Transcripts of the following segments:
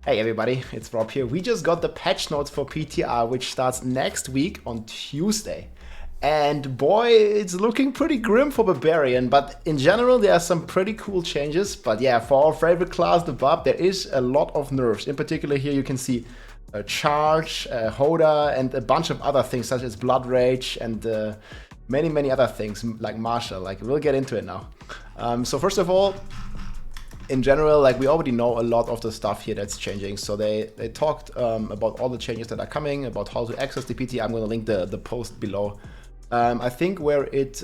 Hey everybody, it's Rob here. We just got the patch notes for PTR, which starts next week on Tuesday. And boy, it's looking pretty grim for Barbarian, but in general there are some pretty cool changes. But yeah, for our favorite class, the Barb, there is a lot of nerfs. In particular here you can see a charge, a Hoda, and a bunch of other things such as Blood Rage and many other things like Marshall. Like, we'll get into it now. So first of all, in general, like, we already know a lot of the stuff here that's changing. So they talked about all the changes that are coming, about how to access the PT. I'm going to link the post below. I think where it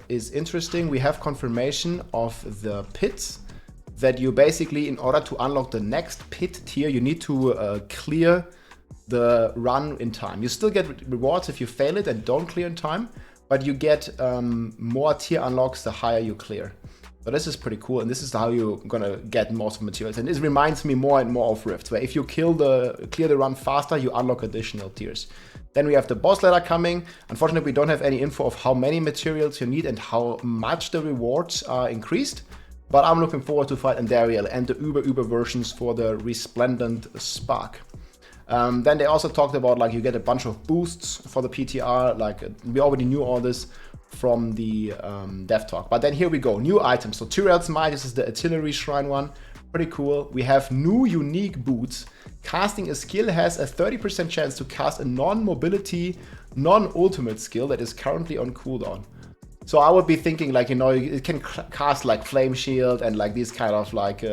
is interesting, we have confirmation of the pits, that you basically, in order to unlock the next pit tier, you need to clear the run in time. You still get rewards if you fail it and don't clear in time, but you get more tier unlocks the higher you clear. So this is pretty cool, and this is how you're gonna get most of the materials. And this reminds me more and more of Rifts, where if you clear the run faster, you unlock additional tiers. Then we have the boss ladder coming. Unfortunately, we don't have any info of how many materials you need and how much the rewards are increased. But I'm looking forward to fight Andariel and the Uber versions for the Resplendent Spark. Then they also talked about, like, you get a bunch of boosts for the PTR. Like, we already knew all this from the dev talk. But then here we go, new items. So Tyrell's Might, this is the artillery shrine one, pretty cool. We have new unique boots. Casting a skill has a 30% chance to cast a non-mobility, non-ultimate skill that is currently on cooldown. So I would be thinking, like, you know, it can cast like Flame Shield and like these kind of like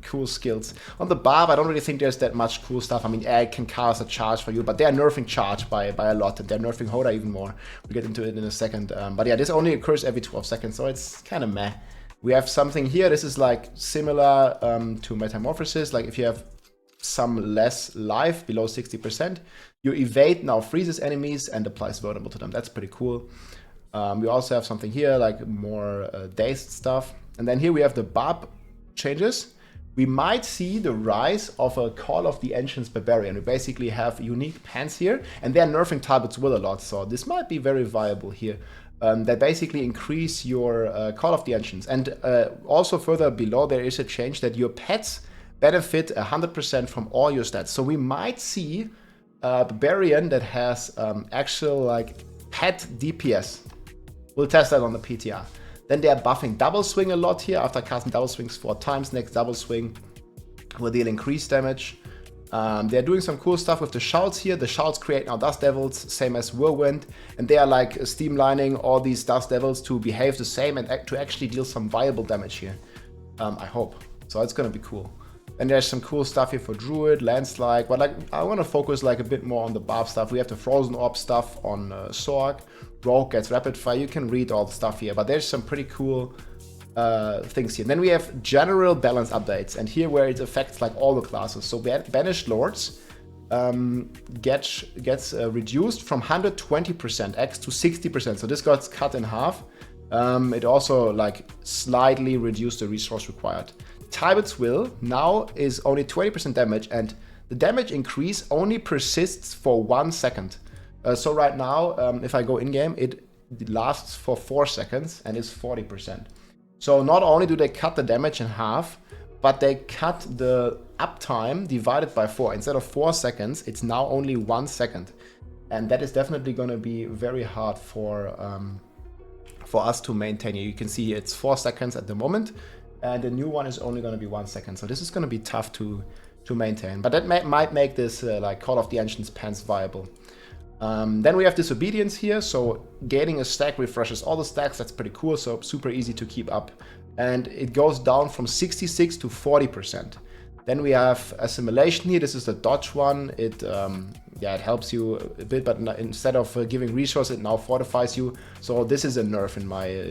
cool skills. On the Barb, I don't really think there's that much cool stuff. I mean, Egg can cast a charge for you, but they're nerfing charge by a lot, and they're nerfing Hoda even more. We'll get into it in a second. But yeah, this only occurs every 12 seconds, so it's kind of meh. We have something here. This is like similar to Metamorphosis. Like, if you have some less life, below 60%, your evade now freezes enemies and applies vulnerable to them. That's pretty cool. We also have something here, like more dazed stuff. And then here we have the Barb Changes. We might see the rise of a Call of the Ancients Barbarian. We basically have unique pants here, and they're nerfing Talbot's Will a lot, so this might be very viable here. They basically increase your Call of the Ancients. And also further below, there is a change that your pets benefit 100% from all your stats. So we might see a Barbarian that has actual, like, pet DPS. We'll test that on the PTR. Then they are buffing Double Swing a lot here. After casting Double Swings 4 times, next Double Swing will deal increased damage. They're doing some cool stuff with the Shouts here. The Shouts create now Dust Devils, same as Whirlwind. And they are like streamlining all these Dust Devils to behave the same and to actually deal some viable damage here. I hope. So it's gonna be cool. And there's some cool stuff here for Druid, Landslide, but like, I want to focus like a bit more on the Barb stuff. We have the Frozen Orb stuff on Sorc. Rogue gets Rapid Fire. You can read all the stuff here, but there's some pretty cool things here. And then we have general balance updates, and here where it affects like all the classes. So Banished Lords gets reduced from 120% X to 60%. So this got cut in half. It also like slightly reduced the resource required. Talbot's Will now is only 20% damage, and the damage increase only persists for 1 second. So right now, if I go in-game, it lasts for 4 seconds and is 40%. So not only do they cut the damage in half, but they cut the uptime divided by 4. Instead of 4 seconds, it's now only 1 second. And that is definitely going to be very hard for us to maintain. You can see it's 4 seconds at the moment, and the new one is only going to be 1 second. So this is going to be tough to maintain. But that might make this like Call of the Ancients pants viable. Then we have Disobedience here. So gaining a stack refreshes all the stacks. That's pretty cool. So super easy to keep up. And it goes down from 66 to 40%. Then we have Assimilation here. This is the dodge one. It helps you a bit, but instead of giving resource, it now fortifies you. So this is a nerf in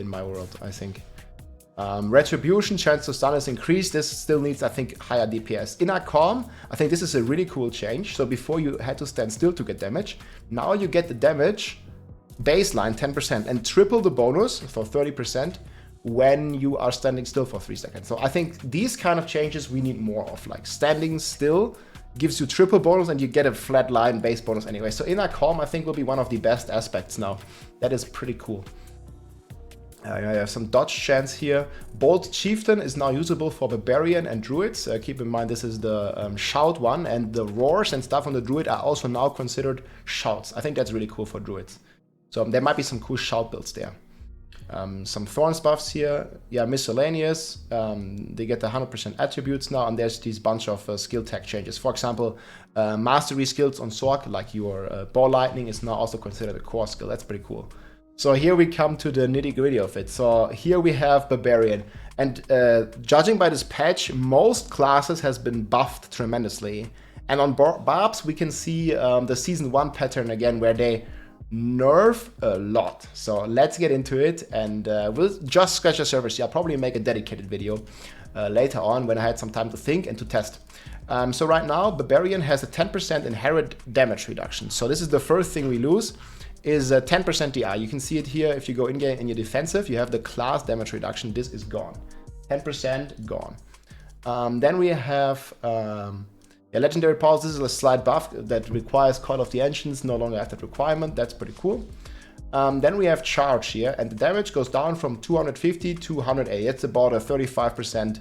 my world, I think. Retribution, chance to stun is increased. This still needs, I think, higher DPS. Inner Calm, I think this is a really cool change. So before you had to stand still to get damage, now you get the damage baseline 10% and triple the bonus for 30% when you are standing still for 3 seconds. So I think these kind of changes we need more of. Like, standing still gives you triple bonus and you get a flat line base bonus anyway. So Inner Calm, I think, will be one of the best aspects now. That is pretty cool. You have some dodge chance here. Bolt Chieftain is now usable for Barbarian and Druids. Keep in mind this is the shout one, and the roars and stuff on the Druid are also now considered shouts. I think that's really cool for Druids. So there might be some cool shout builds there. Some Thorns buffs here. Yeah, miscellaneous. They get the 100% attributes now, and there's these bunch of skill tag changes. For example, mastery skills on Sorc, like your Ball Lightning, is now also considered a core skill. That's pretty cool. So here we come to the nitty-gritty of it. So here we have Barbarian. And judging by this patch, most classes has been buffed tremendously. And on Barbs, we can see the Season 1 pattern again, where they nerf a lot. So let's get into it, and we'll just scratch the surface. I'll probably make a dedicated video later on when I had some time to think and to test. So right now, Barbarian has a 10% inherent damage reduction. So this is the first thing we lose, is a 10% DI. You can see it here. If you go in-game in your defensive, you have the class damage reduction. This is gone. 10% gone. Then we have Legendary Pulse. This is a slight buff that requires Call of the Ancients. No longer have that requirement. That's pretty cool. Then we have Charge here, and the damage goes down from 250 to 180. It's about a 35%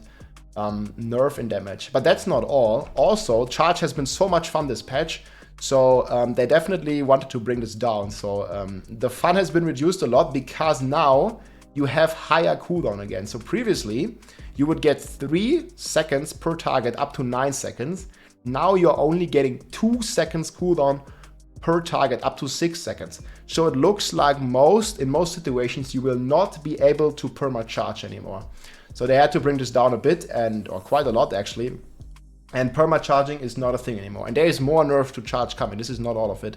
nerf in damage. But that's not all. Also, Charge has been so much fun this patch. So they definitely wanted to bring this down. So the fun has been reduced a lot, because now you have higher cooldown again. So previously you would get 3 seconds per target up to 9 seconds. Now you're only getting 2 seconds cooldown per target up to 6 seconds. So it looks like in most situations you will not be able to perma-charge anymore. So they had to bring this down a bit, or quite a lot actually. And perma-charging is not a thing anymore. And there is more nerf to charge coming. This is not all of it.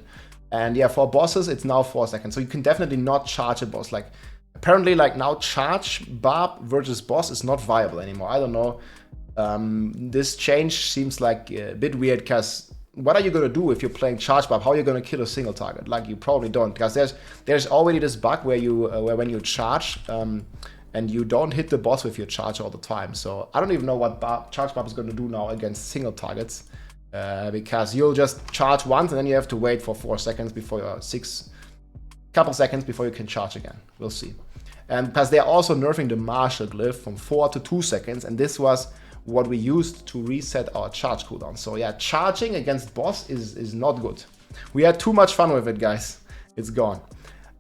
And yeah, for bosses, it's now 4 seconds. So you can definitely not charge a boss. Like, apparently, like now charge Barb versus boss is not viable anymore. I don't know. This change seems like a bit weird, because what are you going to do if you're playing charge Barb? How are you going to kill a single target? Like, you probably don't. Because there's already this bug where where when you charge, and you don't hit the boss with your charge all the time. So I don't even know what charge Barb is going to do now against single targets, because you'll just charge once and then you have to wait for 4 seconds before couple seconds before you can charge again. We'll see. And because they're also nerfing the martial glyph from 4 to 2 seconds, and this was what we used to reset our charge cooldown. So yeah, charging against boss is not good. We had too much fun with it, guys. It's gone.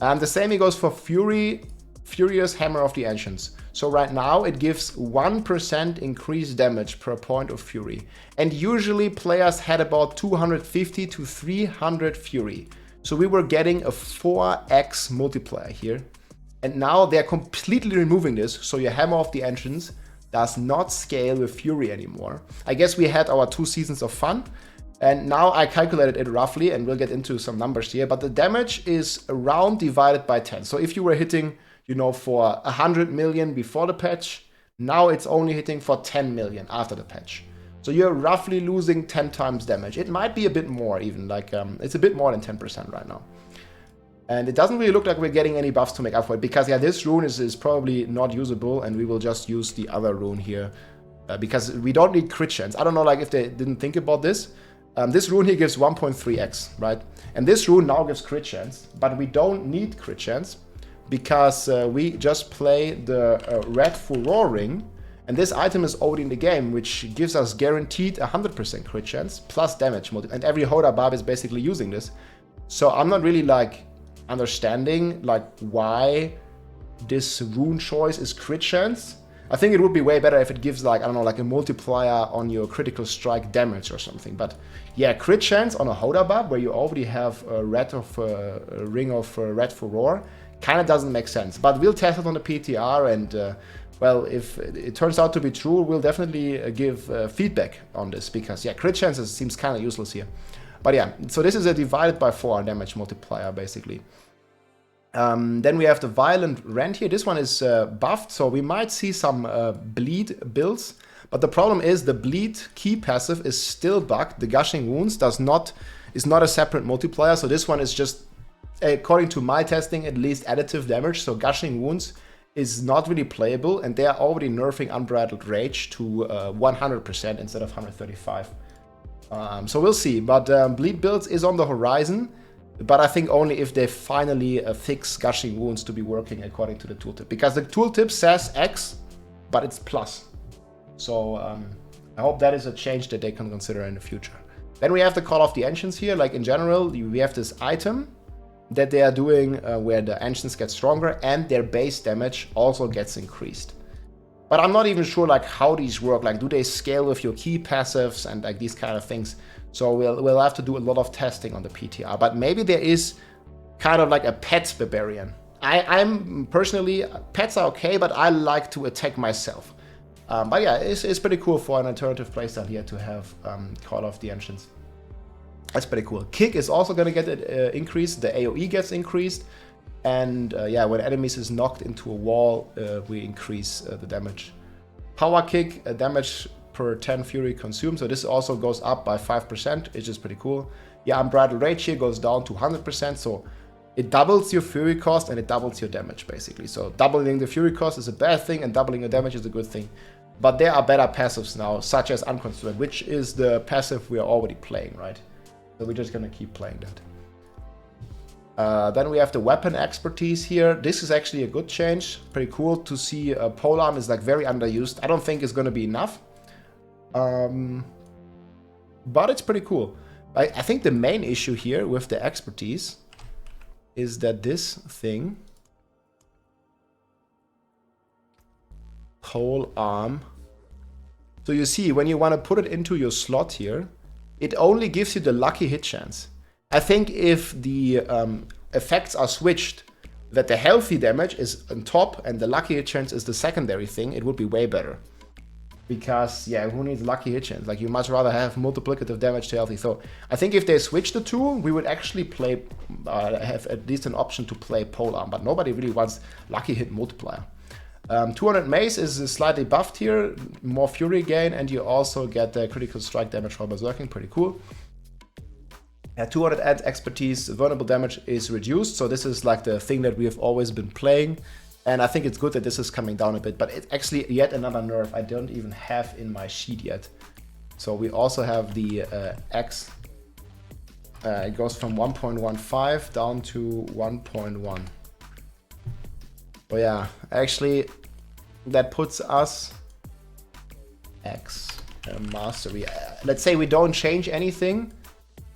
And the same goes for Furious Hammer of the Ancients. So right now it gives 1% increased damage per point of Fury. And usually players had about 250 to 300 Fury. So we were getting a 4x multiplier here. And now they're completely removing this. So your Hammer of the Ancients does not scale with Fury anymore. I guess we had our 2 seasons of fun. And now I calculated it roughly, and we'll get into some numbers here. But the damage is around divided by 10. So if you were hitting, you know, for 100 million before the patch, now it's only hitting for 10 million after the patch. So you're roughly losing 10 times damage. It might be a bit more even, like it's a bit more than 10% right now. And it doesn't really look like we're getting any buffs to make up for it, because yeah, this rune is probably not usable, and we will just use the other rune here, because we don't need crit chance. I don't know, like, if they didn't think about this. This rune here gives 1.3x, right? And this rune now gives crit chance, but we don't need crit chance, because we just play the red furor ring, and this item is already in the game, which gives us guaranteed 100% crit chance plus damage, and every Hoda Barb is basically using this. So I'm not really like understanding like why this rune choice is crit chance. I think it would be way better if it gives, like, I don't know, like a multiplier on your critical strike damage or something. But yeah, crit chance on a Hoda Barb where you already have a ring of red furor kind of doesn't make sense. But we'll test it on the PTR, and well, if it turns out to be true, we'll definitely give feedback on this, because yeah, crit chances seems kind of useless here. But yeah, so this is a divided by 4 damage multiplier basically. Then we have the Violent Rend here. This one is buffed, so we might see some bleed builds. But the problem is the bleed key passive is still bugged. The Gushing Wounds is not a separate multiplier, so this one is just, according to my testing, at least additive damage. So Gushing Wounds is not really playable, and they are already nerfing Unbridled Rage to 100% instead of 135. So we'll see, but bleed builds is on the horizon. But I think only if they finally fix Gushing Wounds to be working according to the tooltip. Because the tooltip says X, but it's plus. So I hope that is a change that they can consider in the future. Then we have the Call of the Ancients here. Like in general, we have this item that they are doing where the Ancients get stronger and their base damage also gets increased. But I'm not even sure like how these work. Like, do they scale with your key passives and like these kind of things? So we'll have to do a lot of testing on the PTR. But maybe there is kind of like a pet Barbarian. I'm personally, pets are okay, but I like to attack myself. But yeah, it's pretty cool for an alternative playstyle here to have Call of the Ancients. That's pretty cool. Kick is also going to get increased. The AoE gets increased. And yeah, when enemies is knocked into a wall, we increase the damage. Power Kick, damage per 10 Fury consumed. So this also goes up by 5%, which is pretty cool. Yeah, Unbridled Rage here goes down to 100%. So it doubles your Fury cost and it doubles your damage, basically. So doubling the Fury cost is a bad thing and doubling your damage is a good thing. But there are better passives now, such as Unconstrained, which is the passive we are already playing, right? So we're just going to keep playing that. Then we have the weapon expertise here. This is actually a good change. Pretty cool to see polearm is like very underused. I don't think it's going to be enough. But it's pretty cool. I think the main issue here with the expertise is that this thing, polearm. So you see, when you want to put it into your slot here, it only gives you the lucky hit chance. I think if the effects are switched, that the healthy damage is on top and the lucky hit chance is the secondary thing, it would be way better. Because, yeah, who needs lucky hit chance? Like, you much rather have multiplicative damage to healthy. So, I think if they switch the two, we would actually play, have at least an option to play polearm. But nobody really wants lucky hit multiplier. 200 mace is slightly buffed here, more fury gain, and you also get the critical strike damage for berserking, pretty cool. 200 add expertise, vulnerable damage is reduced, so this is like the thing that we have always been playing, and I think it's good that this is coming down a bit, but it's actually yet another nerf I don't even have in my sheet yet. So we also have the X, it goes from 1.15 down to 1.1. Oh yeah, actually that puts us X mastery. Let's say we don't change anything.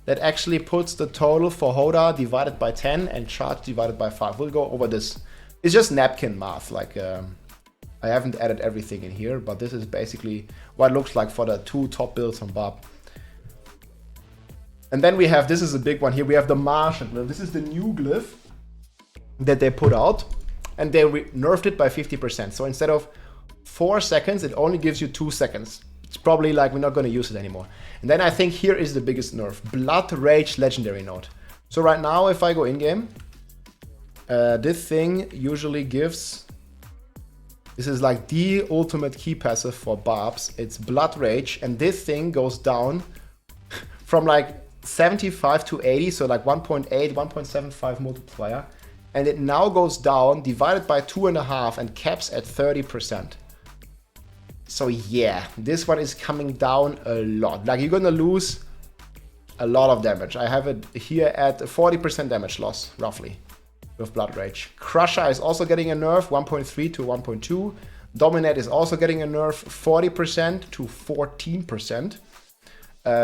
That actually puts the total for Hoda divided by 10 and charge divided by 5. We'll go over this. It's just napkin math. Like I haven't added everything in here, but this is basically what it looks like for the two top builds on Barb. And then we have, this is a big one here, we have the Martian glyph. This is the new glyph that they put out, and they nerfed it by 50%. So instead of 4 seconds, it only gives you 2 seconds. It's probably like we're not going to use it anymore. And then I think here is the biggest nerf. Blood Rage Legendary Node. So right now, if I go in-game, this thing usually gives... This is like the ultimate key passive for Barbs. It's Blood Rage, and this thing goes down from like 75 to 80, so like 1.8, 1.75 multiplier. And it now goes down, divided by 2.5, and caps at 30%. So yeah, this one is coming down a lot. Like, you're gonna lose a lot of damage. I have it here at 40% damage loss, roughly, with Blood Rage. Crusher is also getting a nerf, 1.3 to 1.2. Dominate is also getting a nerf, 40% to 14%.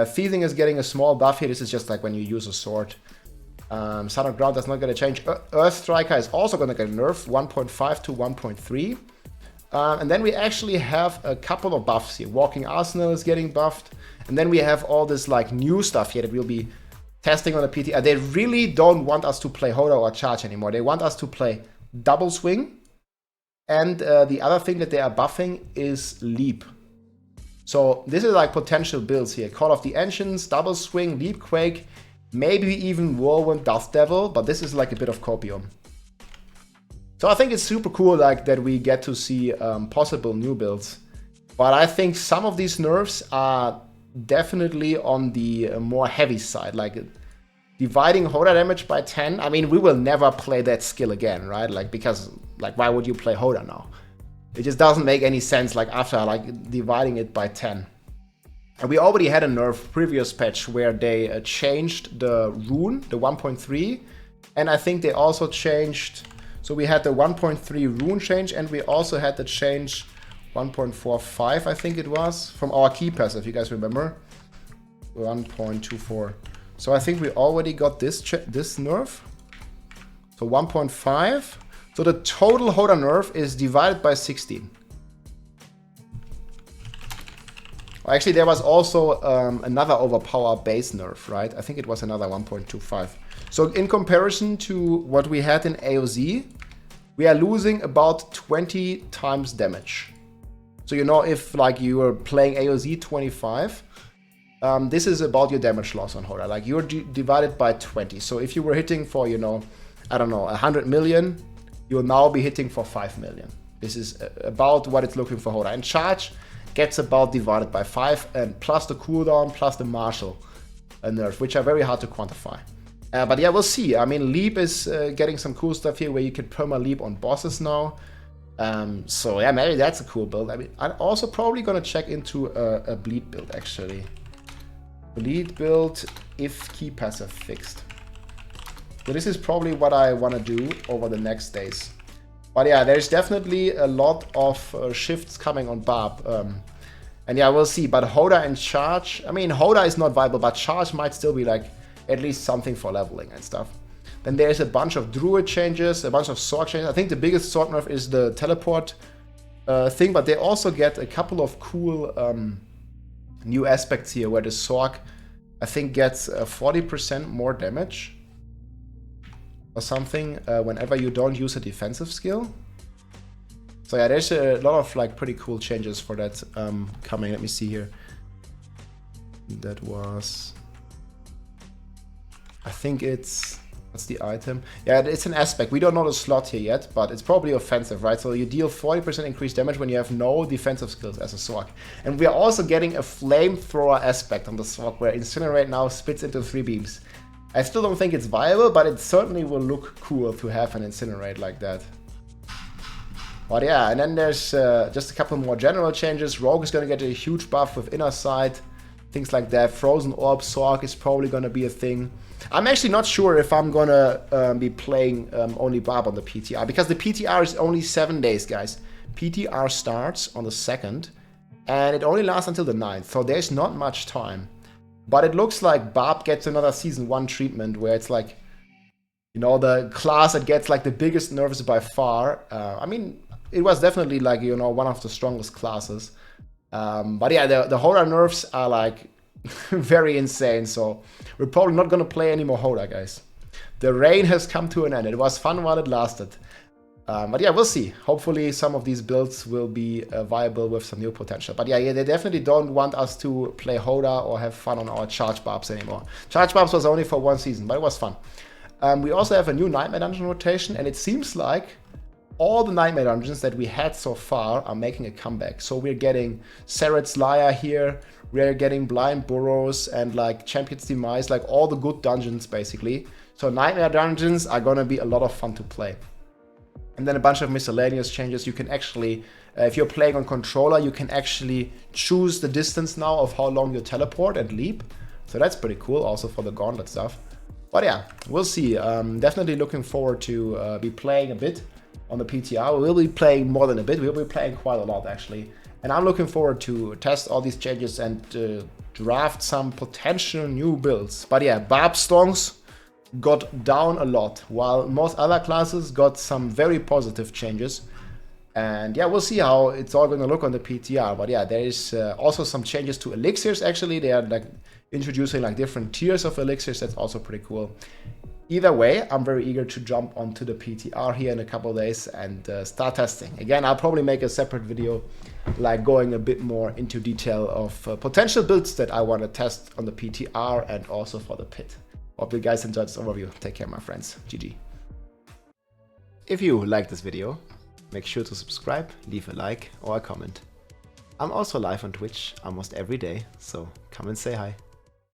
Thieving is getting a small buff here. This is just like when you use a sword. Son of Ground is not going to change. Earth Striker is also going to get a nerf, 1.5 to 1.3. And then we actually have a couple of buffs here. Walking Arsenal is getting buffed. And then we have all this like new stuff here that we'll be testing on the PTR. They really don't want us to play Hoda or Charge anymore. They want us to play Double Swing. And the other thing that they are buffing is Leap. So this is like potential builds here. Call of the Ancients, Double Swing, Leap Quake, maybe even Whirlwind Dust Devil, but this is like a bit of copium. So I think it's super cool like that we get to see possible new builds. But I think some of these nerfs are definitely on the more heavy side, like dividing Hoda damage by 10. I mean, we will never play that skill again, right? Like, because like, why would you play Hoda now? It just doesn't make any sense, like, after like dividing it by 10. And we already had a nerf previous patch where they changed the rune, the 1.3, and I think they also changed, so we had the 1.3 rune change, and we also had the change 1.45, I think it was, from our key passive, if you guys remember, 1.24. So I think we already got this nerf, so 1.5, so the total Hoda nerf is divided by 16. Actually, there was also another overpower base nerf, right? I think it was another 1.25. So in comparison to what we had in AOZ, we are losing about 20 times damage. So you know, if like you were playing AOZ 25, this is about your damage loss on Hoda. Like you're divided by 20. So if you were hitting for, you know, I don't know, 100 million, you'll now be hitting for 5 million. This is about what it's looking for Hoda. And charge gets about divided by 5, and plus the cooldown, plus the martial nerf, which are very hard to quantify. But yeah, we'll see. I mean, leap is getting some cool stuff here where you can perma leap on bosses now. So yeah, maybe that's a cool build. I mean, I'm also probably gonna check into a bleed build actually. Bleed build if key passive fixed. So this is probably what I want to do over the next days. But yeah, there's definitely a lot of shifts coming on Barb. And yeah, we'll see. But Hoda and Charge, I mean, Hoda is not viable, but Charge might still be like at least something for leveling and stuff. Then there's a bunch of Druid changes, a bunch of Sorc changes. I think the biggest Sorc nerf is the teleport thing, but they also get a couple of cool new aspects here where the Sorc, I think, gets 40% more damage or something whenever you don't use a defensive skill. So yeah, there's a lot of like pretty cool changes for that coming. Let me see here. That was, I think it's, what's the item? Yeah, it's an aspect. We don't know the slot here yet, but it's probably offensive, right? So you deal 40% increased damage when you have no defensive skills as a Sorc. And we are also getting a flamethrower aspect on the Sorc where Incinerate now spits into 3 beams. I still don't think it's viable, but it certainly will look cool to have an Incinerate like that. But yeah, and then there's just a couple more general changes. Rogue is going to get a huge buff with Inner Sight, things like that. Frozen Orb Sorc is probably going to be a thing. I'm actually not sure if I'm going to be playing only Barb on the PTR, because the PTR is only 7 days, guys. PTR starts on the 2nd, and it only lasts until the 9th, so there's not much time. But it looks like Barb gets another Season 1 treatment where it's like, you know, the class that gets like the biggest nerfs by far. I mean, it was definitely like, you know, one of the strongest classes. But yeah, the Hoda nerfs are like very insane. So we're probably not going to play any more Hoda, guys. The reign has come to an end. It was fun while it lasted. But yeah, we'll see. Hopefully some of these builds will be viable with some new potential. But yeah, they definitely don't want us to play Hoda or have fun on our Charge Barbs anymore. Charge Barbs was only for 1 season, but it was fun. We also have a new Nightmare Dungeon rotation, and it seems like all the Nightmare Dungeons that we had so far are making a comeback. So we're getting Seret's Lyre here, we're getting Blind Burrows and like Champion's Demise, like all the good dungeons basically. So Nightmare Dungeons are gonna be a lot of fun to play. And then a bunch of miscellaneous changes. You can actually, if you're playing on controller, you can actually choose the distance now of how long you teleport and leap. So that's pretty cool also for the gauntlet stuff. But yeah, we'll see. Definitely looking forward to be playing a bit on the PTR. We'll be playing more than a bit. We'll be playing quite a lot actually. And I'm looking forward to test all these changes and draft some potential new builds. But yeah, Barb Stonks got down a lot, while most other classes got some very positive changes. And yeah, we'll see how it's all going to look on the PTR. But yeah, there is also some changes to elixirs actually. They are like introducing like different tiers of elixirs. That's also pretty cool. Either way, I'm very eager to jump onto the PTR here in a couple of days and start testing. Again, I'll probably make a separate video like going a bit more into detail of potential builds that I want to test on the PTR and also for the pit. Hope you guys enjoyed this overview. Take care, my friends. GG. If you liked this video, make sure to subscribe, leave a like or a comment. I'm also live on Twitch almost every day, so come and say hi.